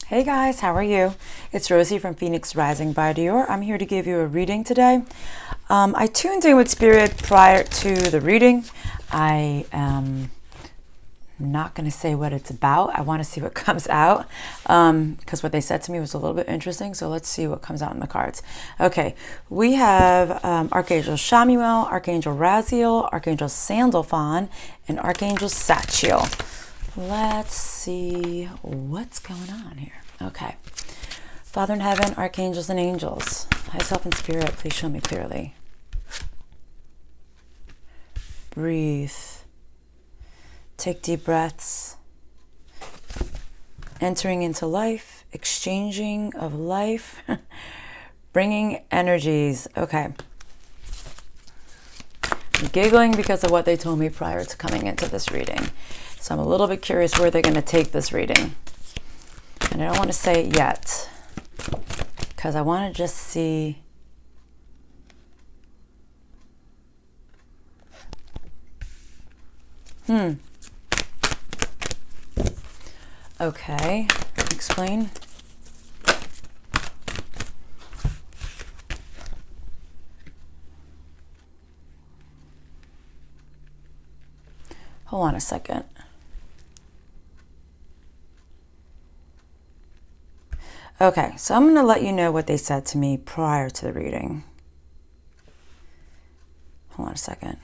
Hey guys, how are you? It's Rosie from Phoenix Rising by Dior. I'm here to give you a reading today. I tuned in with Spirit prior to the reading. I am not going to say what it's about. I want to see what comes out because what they said to me was a little bit interesting. So let's see what comes out in the cards. Okay, we have Archangel Chamuel, Archangel Raziel, Archangel Sandalphon, and Archangel Sachiel. Let's see what's going on here. Okay. Father in heaven, archangels and angels, high self and spirit, please show me clearly. Breathe. Take deep breaths. Entering into life, exchanging of life, bringing energies. Okay. I'm giggling because of what they told me prior to coming into this reading. So I'm a little bit curious where they're going to take this reading. And I don't want to say it yet because I want to just see. Okay, explain. Hold on a second. Okay, so I'm going to let you know what they said to me prior to the reading. Hold on a second.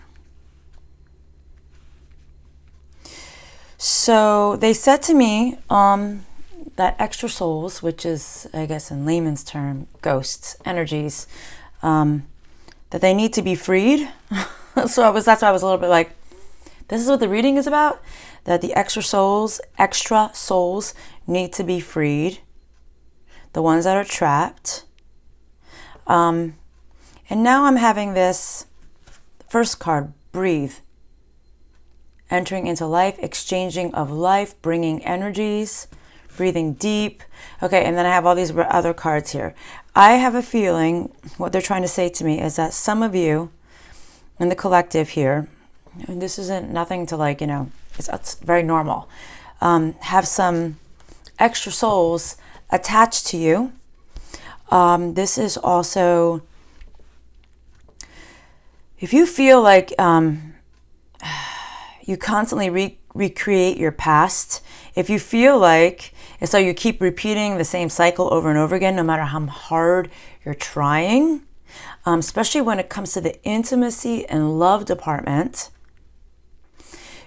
So they said to me that extra souls, which is, I guess in layman's term, ghosts, energies, that they need to be freed. That's why I was a little bit like, this is what the reading is about, that the extra souls need to be freed. The ones that are trapped. And now I'm having this first card, breathe. Entering into life, exchanging of life, bringing energies, breathing deep. Okay, and then I have all these other cards here. I have a feeling what they're trying to say to me is that some of you in the collective here, and this isn't nothing to like, it's very normal, have some extra souls attached to you. This is also, if you feel like you constantly recreate your past, if you feel like it's like you keep repeating the same cycle over and over again, no matter how hard you're trying, especially when it comes to the intimacy and love department,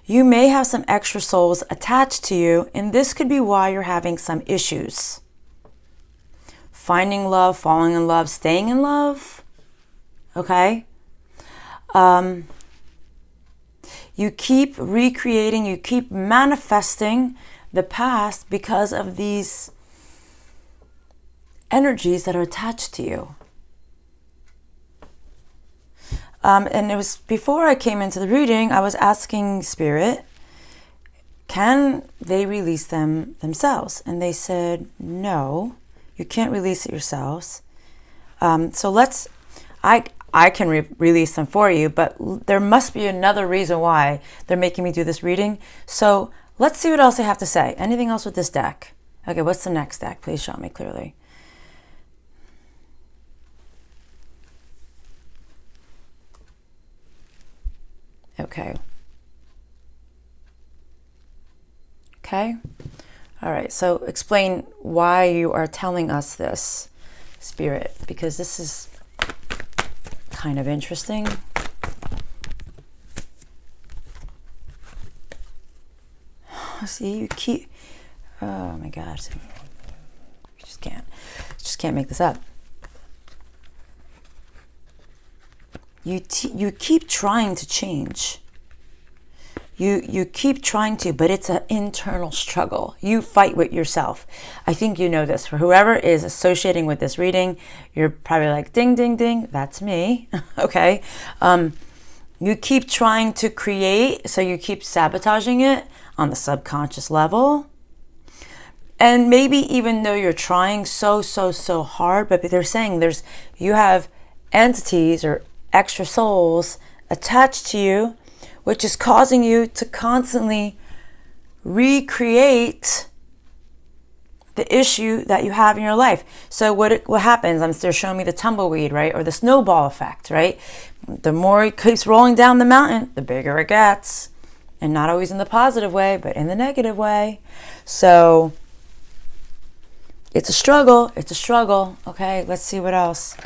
you may have some extra souls attached to you, and this could be why you're having some issues. Finding love, falling in love, staying in love, okay? You keep recreating, you keep manifesting the past because of these energies that are attached to you. And it was before I came into the reading, I was asking Spirit, can they release them themselves? And they said, no. You can't release it yourselves. So I can release them for you, but there must be another reason why they're making me do this reading. So let's see what else they have to say. Anything else with this deck? Okay, what's the next deck? Please show me clearly. Okay. Okay. All right, so explain why you are telling us this, Spirit, because this is kind of interesting. See, you keep, oh my gosh, you just can't make this up. You keep trying to change. You keep trying to, but it's an internal struggle. You fight with yourself. I think you know this. For whoever is associating with this reading, you're probably like, ding, ding, ding, that's me. Okay. You keep trying to create, so you keep sabotaging it on the subconscious level. And maybe even though you're trying so hard, but they're saying you have entities or extra souls attached to you, which is causing you to constantly recreate the issue that you have in your life. So what happens? They're showing me the tumbleweed, right? Or the snowball effect, right? The more it keeps rolling down the mountain, the bigger it gets. And not always in the positive way, but in the negative way. So it's a struggle. It's a struggle. Okay, let's see what else.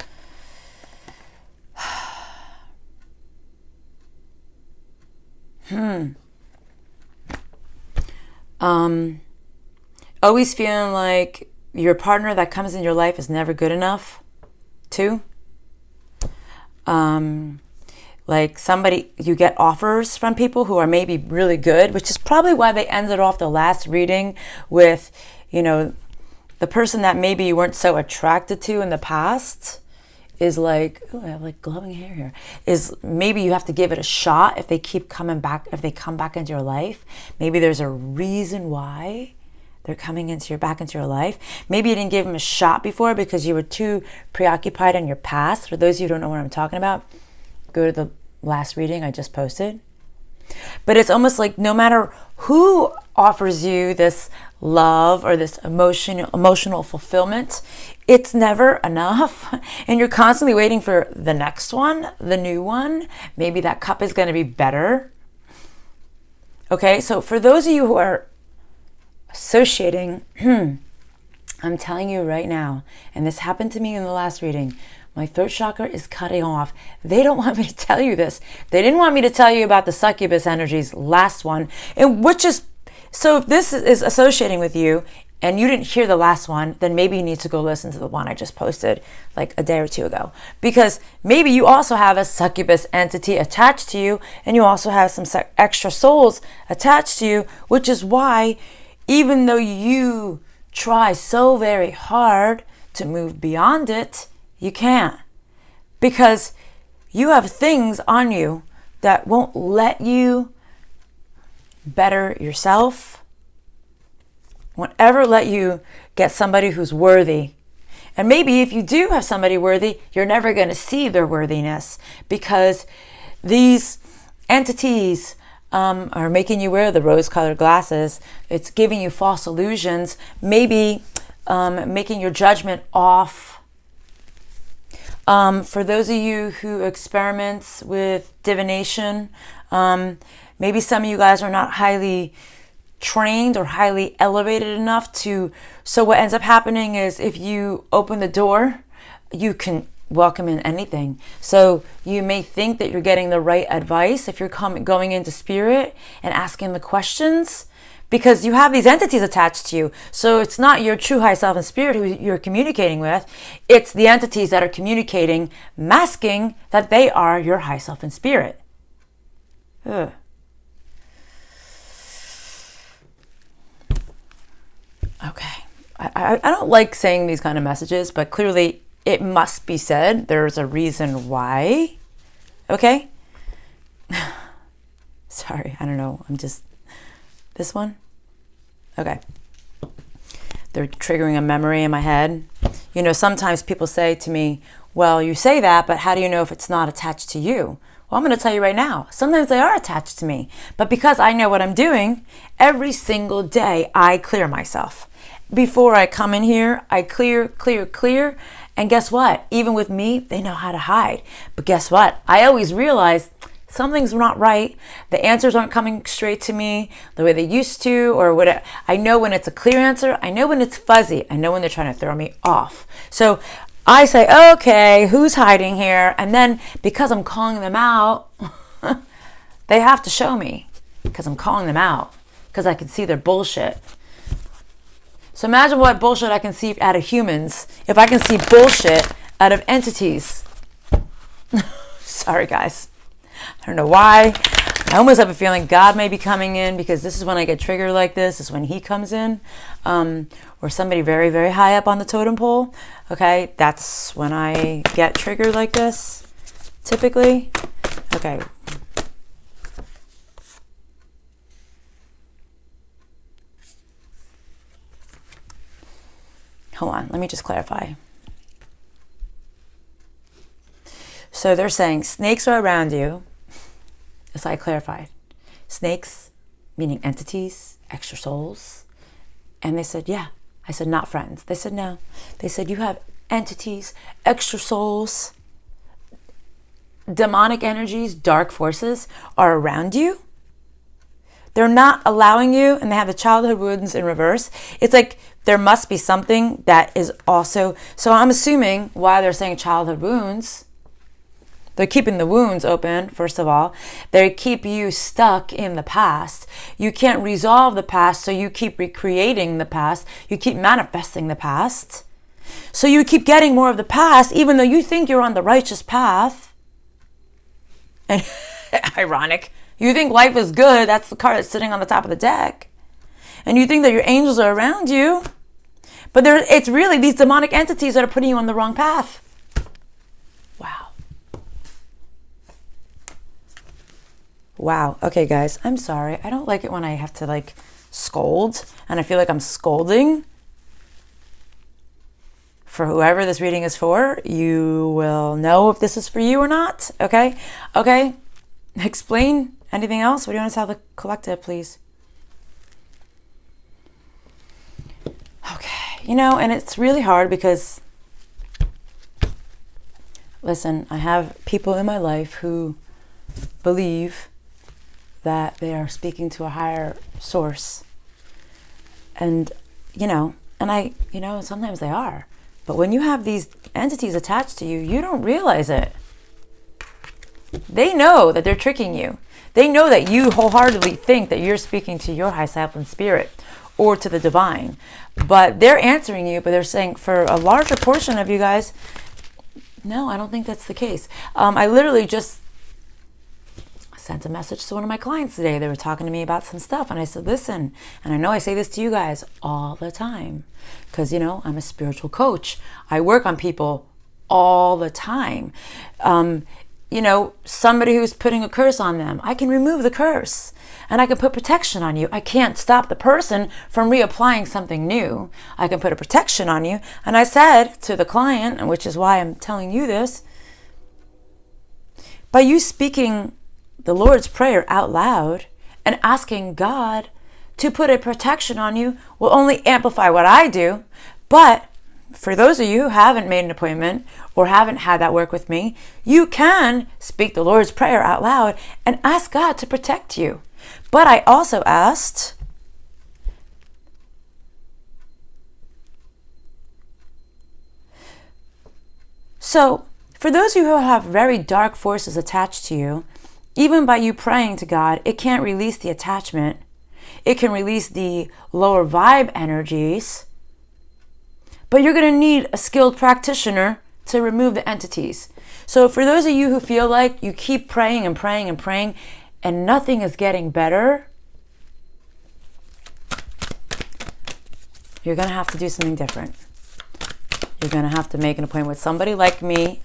Always feeling like your partner that comes in your life is never good enough, too. Like somebody, you get offers from people who are maybe really good, which is probably why they ended off the last reading with, the person that maybe you weren't so attracted to in the past is like, oh, I have like glowing hair here, is maybe you have to give it a shot if they keep coming back, if they come back into your life. Maybe there's a reason why they're coming back into your life. Maybe you didn't give them a shot before because you were too preoccupied in your past. For those of you who don't know what I'm talking about, go to the last reading I just posted. But it's almost like no matter who offers you this love or this emotional fulfillment, it's never enough. And you're constantly waiting for the next one, the new one. Maybe that cup is going to be better. Okay, so for those of you who are associating, I'm telling you right now, and this happened to me in the last reading, my throat chakra is cutting off. They don't want me to tell you this. They didn't want me to tell you about the succubus energies, last one, and which is, so if this is associating with you and you didn't hear the last one, then maybe you need to go listen to the one I just posted like a day or two ago. Because maybe you also have a succubus entity attached to you, and you also have some extra souls attached to you, which is why even though you try so very hard to move beyond it, you can't. Because you have things on you that won't let you better yourself, won't ever let you get somebody who's worthy. And maybe if you do have somebody worthy, you're never going to see their worthiness, because these entities are making you wear the rose-colored glasses. It's giving you false illusions, maybe making your judgment off. For those of you who experiments with divination, maybe some of you guys are not highly trained or highly elevated enough to, so what ends up happening is if you open the door, you can welcome in anything. So you may think that you're getting the right advice if you're going into spirit and asking the questions, because you have these entities attached to you. So it's not your true high self and spirit who you're communicating with. It's the entities that are communicating, masking that they are your high self and spirit. Ugh. Okay. I don't like saying these kind of messages, but clearly it must be said. There's a reason why. Okay? Sorry, I don't know. This one? Okay. They're triggering a memory in my head. Sometimes people say to me, well, you say that, but how do you know if it's not attached to you? Well, I'm going to tell you right now. Sometimes they are attached to me. But because I know what I'm doing, every single day I clear myself. Before I come in here, I clear. And guess what? Even with me, they know how to hide. But guess what? I always realize something's not right. The answers aren't coming straight to me the way they used to, or whatever. I know when it's a clear answer. I know when it's fuzzy. I know when they're trying to throw me off. So I say, okay, who's hiding here? And then because I'm calling them out, they have to show me, because I'm calling them out, because I can see their bullshit. So imagine what bullshit I can see out of humans if I can see bullshit out of entities. Sorry, guys. I don't know why. I almost have a feeling God may be coming in, because this is when I get triggered like this. This is when he comes in. Or somebody very, very high up on the totem pole. Okay, that's when I get triggered like this, typically. Okay. Hold on, let me just clarify. So they're saying snakes are around you. As I clarified. Snakes, meaning entities, extra souls. And they said, yeah, I said, not friends. They said, no. They said, you have entities, extra souls, demonic energies, dark forces are around you. They're not allowing you, and they have the childhood wounds in reverse. It's like there must be something that is also, so I'm assuming why they're saying childhood wounds, they're keeping the wounds open, first of all. They keep you stuck in the past. You can't resolve the past, so you keep recreating the past. You keep manifesting the past. So you keep getting more of the past, even though you think you're on the righteous path. And ironic. You think life is good. That's the card that's sitting on the top of the deck. And you think that your angels are around you. But it's really these demonic entities that are putting you on the wrong path. Wow. Wow. Okay, guys, I'm sorry. I don't like it when I have to like scold. And I feel like I'm scolding. For whoever this reading is for, you will know if this is for you or not. Okay? Okay. Explain. Anything else? What do you want to tell the collective, please? Okay. You know, and it's really hard because, listen, I have people in my life who believe that they are speaking to a higher source. And, sometimes they are. But when you have these entities attached to you, you don't realize it. They know that they're tricking you. They know that you wholeheartedly think that you're speaking to your high self and spirit or to the divine. But they're answering you, but they're saying for a larger portion of you guys, no, I don't think that's the case. I literally just sent a message to one of my clients today. They were talking to me about some stuff. And I said, listen, and I know I say this to you guys all the time because, I'm a spiritual coach. I work on people all the time. Somebody who's putting a curse on them, I can remove the curse and I can put protection on you. I can't stop the person from reapplying something new. I can put a protection on you. And I said to the client, and which is why I'm telling you this, by you speaking the Lord's Prayer out loud and asking God to put a protection on you will only amplify what I do. But for those of you who haven't made an appointment or haven't had that work with me, you can speak the Lord's Prayer out loud and ask God to protect you. But I also asked, so for those of you who have very dark forces attached to you, even by you praying to God, it can't release the attachment. It can release the lower vibe energies. But you're going to need a skilled practitioner to remove the entities. So for those of you who feel like you keep praying and praying and praying and nothing is getting better, you're going to have to do something different. You're going to have to make an appointment with somebody like me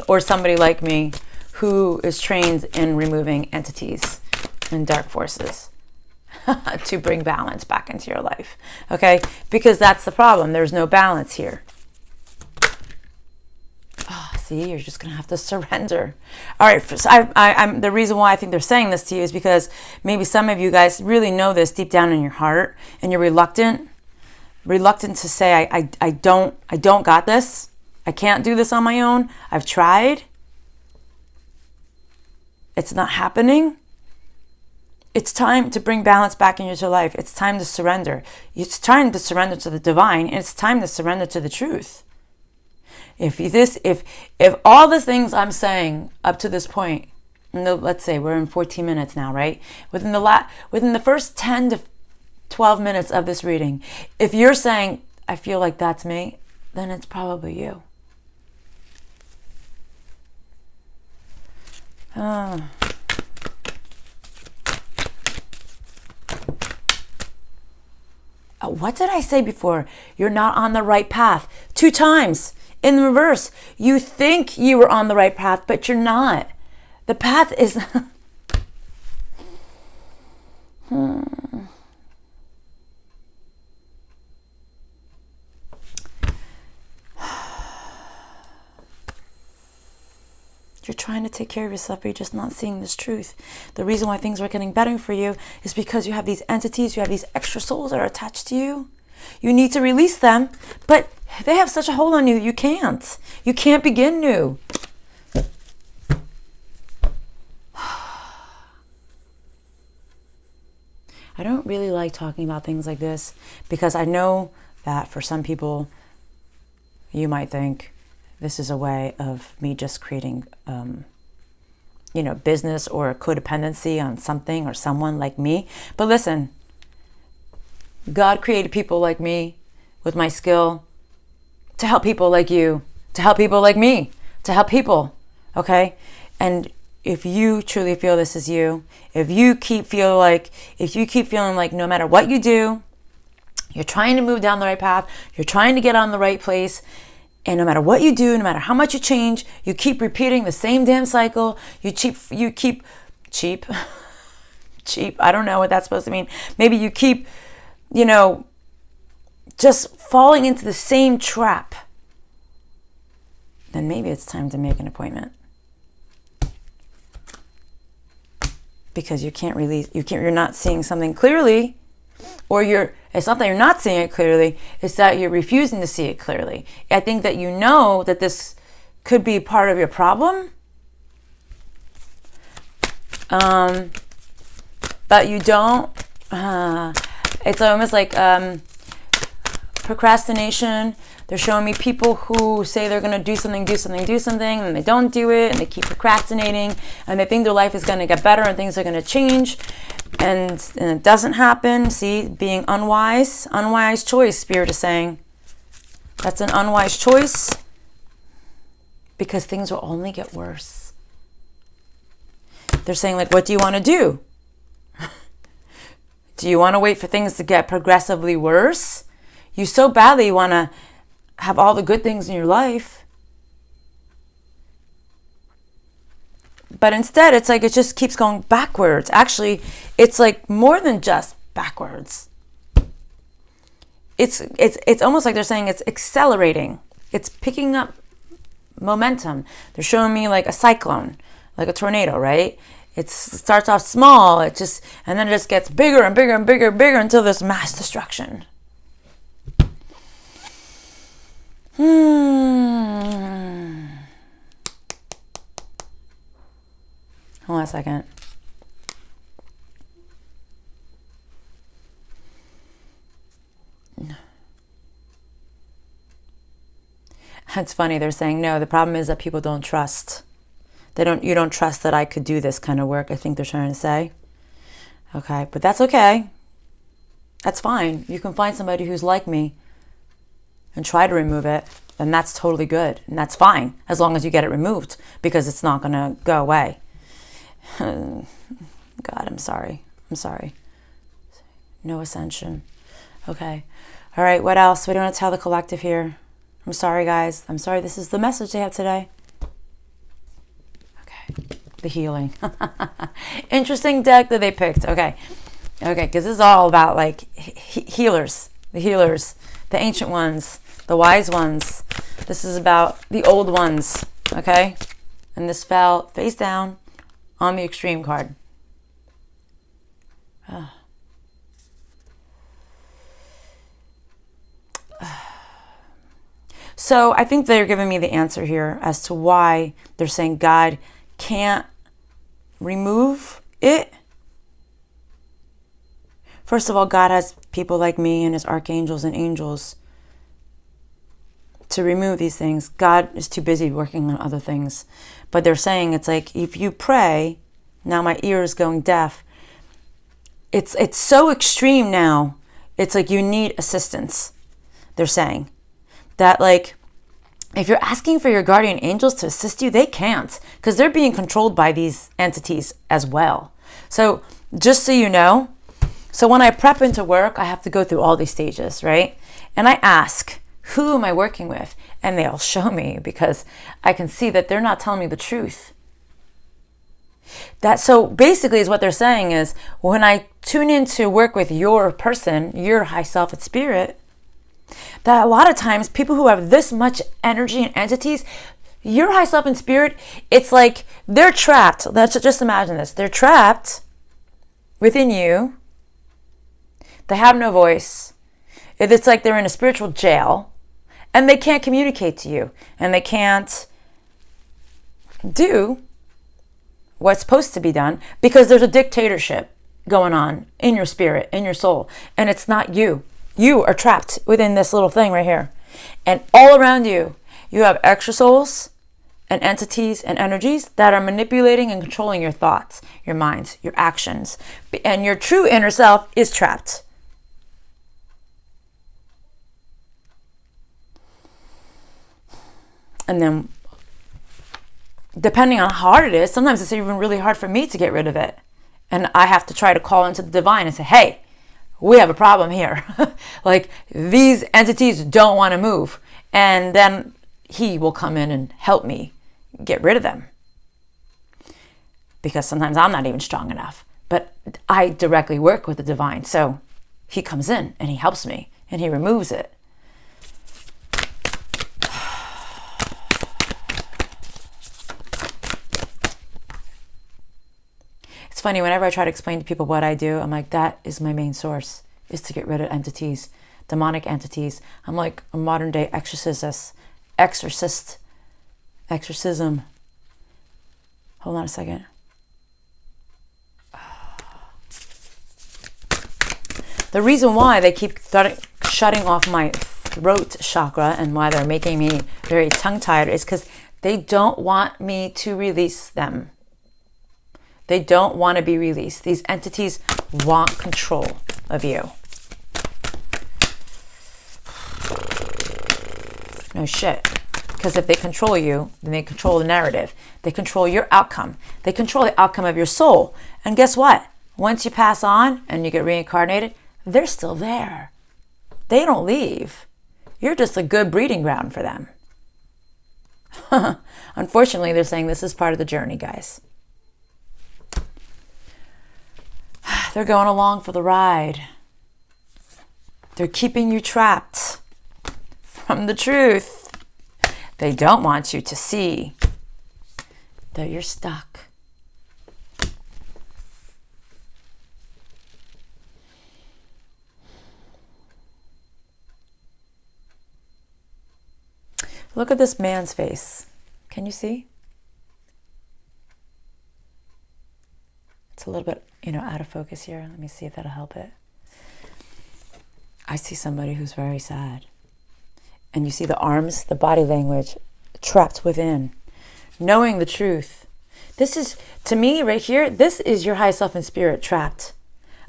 or somebody like me who is trained in removing entities and dark forces to bring balance back into your life. Okay? Because that's the problem. There's no balance here. Oh, see, you're just going to have to surrender. All right. So I'm the reason why I think they're saying this to you is because maybe some of you guys really know this deep down in your heart and you're reluctant to say, I don't got this. I can't do this on my own. I've tried. It's not happening. It's time to bring balance back into your life. It's time to surrender. It's time to surrender to the divine, and it's time to surrender to the truth. If all the things I'm saying up to this point, let's say we're in 14 minutes now, right? Within the first 10 to 12 minutes of this reading, if you're saying, I feel like that's me, then it's probably you. What did I say before? You're not on the right path. 2 times in the reverse. You think you were on the right path, but you're not. The path is... You're trying to take care of yourself, but you're just not seeing this truth. The reason why things are getting better for you is because you have these entities, you have these extra souls that are attached to you You need to release them, but they have such a hold on you, you can't. You can't begin new. I don't really like talking about things like this because I know that for some people, you might think this is a way of me just creating, business or codependency on something or someone like me. But listen, God created people like me with my skill to help people like you, to help people like me, to help people, okay? And if you truly feel this is you, if you keep feeling like no matter what you do, you're trying to move down the right path, you're trying to get on the right place, and no matter what you do, no matter how much you change, you keep repeating the same damn cycle, you keep cheap, I don't know what that's supposed to mean. Maybe you keep, just falling into the same trap, then maybe it's time to make an appointment. Because you're not seeing something clearly, or it's not that you're not seeing it clearly, it's that you're refusing to see it clearly. I think that you know that this could be part of your problem, but you don't. It's almost like procrastination. They're showing me people who say they're going to do something, and they don't do it, and they keep procrastinating, and they think their life is going to get better and things are going to change, and it doesn't happen. See, being unwise choice, Spirit is saying. That's an unwise choice because things will only get worse. They're saying, like, what do you want to do? Do you want to wait for things to get progressively worse? You so badly want to have all the good things in your life. But instead, it's like it just keeps going backwards. Actually, it's like more than just backwards. It's almost like they're saying it's accelerating. It's picking up momentum. They're showing me like a cyclone, like a tornado, right? It starts off small, and then it just gets bigger and bigger and bigger and bigger until there's mass destruction. Hold on a second. It's funny, they're saying, no, the problem is that people don't trust. You don't trust that I could do this kind of work, I think they're trying to say. Okay, but that's okay. That's fine. You can find somebody who's like me and try to remove it, then that's totally good. And that's fine, as long as you get it removed, because it's not going to go away. God, I'm sorry. No ascension. Okay. All right, what else? What do you want to tell the collective here? I'm sorry, guys. I'm sorry. This is the message they have today. Okay. The healing. Interesting deck that they picked. Okay, because this is all about like healers. The healers. The ancient ones, the wise ones. This is about the old ones, okay? And this fell face down on the extreme card. So I think they're giving me the answer here as to why they're saying God can't remove it. First of all, God has people like me and his archangels and angels to remove these things. God is too busy working on other things. But they're saying it's like, if you pray, now my ear is going deaf. It's so extreme now. It's like you need assistance. They're saying that, like, if you're asking for your guardian angels to assist you, they can't, because they're being controlled by these entities as well. So just so you know, so when I prep into work, I have to go through all these stages, right? And I ask, who am I working with? And they'll show me, because I can see that they're not telling me the truth. That, so basically is what they're saying is, when I tune in to work with your person, your high self and spirit, that a lot of times people who have this much energy and entities, your high self and spirit, it's like they're trapped. Let's just imagine this. They're trapped within you. They have no voice. It's like they're in a spiritual jail and they can't communicate to you and they can't do what's supposed to be done because there's a dictatorship going on in your spirit, in your soul, and it's not you. You are trapped within this little thing right here. And all around you, you have extra souls and entities and energies that are manipulating and controlling your thoughts, your minds, your actions. And your true inner self is trapped. And then, depending on how hard it is, sometimes it's even really hard for me to get rid of it. And I have to try to call into the divine and say, hey, we have a problem here. Like, these entities don't want to move. And then he will come in and help me get rid of them. Because sometimes I'm not even strong enough. But I directly work with the divine. So he comes in and he helps me and he removes it. It's funny, whenever I try to explain to people what I do, I'm like, that is my main source, is to get rid of entities, demonic entities. I'm like a modern day exorcism. Hold on a second. The reason why they keep shutting off my throat chakra and why they're making me very tongue-tied is because they don't want me to release them. They don't want to be released. These entities want control of you. No shit. Because if they control you, then they control the narrative. They control your outcome. They control the outcome of your soul. And guess what? Once you pass on and you get reincarnated, they're still there. They don't leave. You're just a good breeding ground for them. Unfortunately, they're saying this is part of the journey, guys. They're going along for the ride. They're keeping you trapped from the truth. They don't want you to see that you're stuck. Look at this man's face. Can you see? It's a little bit, out of focus here. Let me see if that'll help it. I see somebody who's very sad. And you see the arms, the body language, trapped within. Knowing the truth. This is, to me, right here, this is your high self and spirit trapped.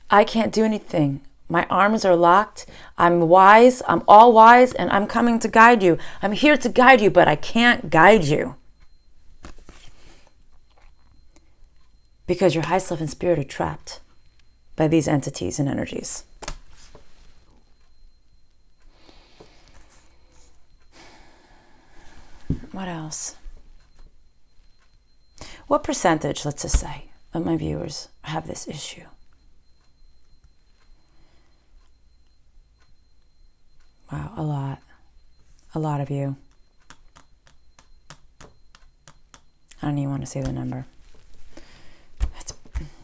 I can't do anything. My arms are locked. I'm wise. I'm all wise. And I'm coming to guide you. I'm here to guide you, but I can't guide you. Because your high self and spirit are trapped by these entities and energies. What else? What percentage, let's just say, of my viewers have this issue? Wow, a lot. A lot of you. I don't even want to say the number.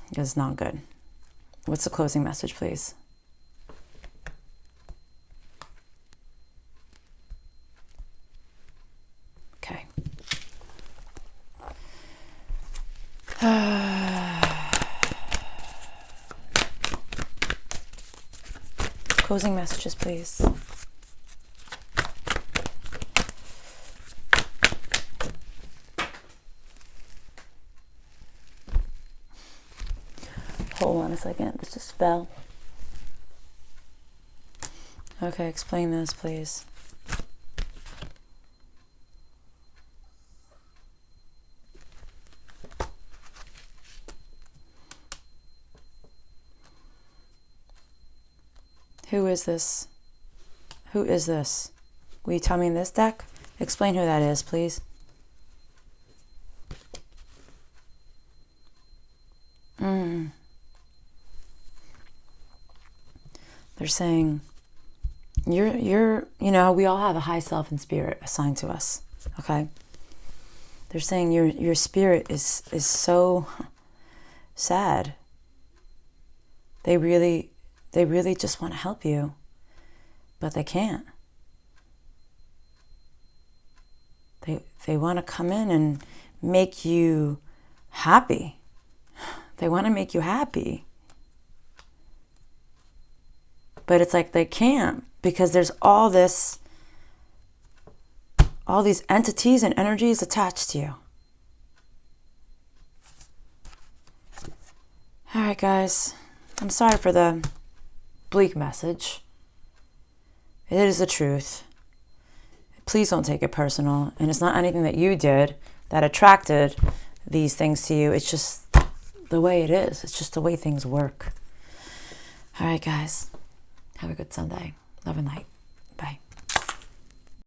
It's not good. What's the closing message, please? Okay. Closing messages, please. Hold on a second. This just fell. Okay, explain this, please. Who is this? Who is this? Will you tell me in this deck? Explain who that is, please. They're saying, we all have a high self and spirit assigned to us, okay? They're saying your spirit is so sad. They really just want to help you. but they can't. They want to come in and make you happy. They want to make you happy. But it's like they can't, because there's all these entities and energies attached to you. All right, guys. I'm sorry for the bleak message. It is the truth. Please don't take it personal. And it's not anything that you did that attracted these things to you. It's just the way it is. It's just the way things work. All right, guys. Have a good Sunday. Love and light.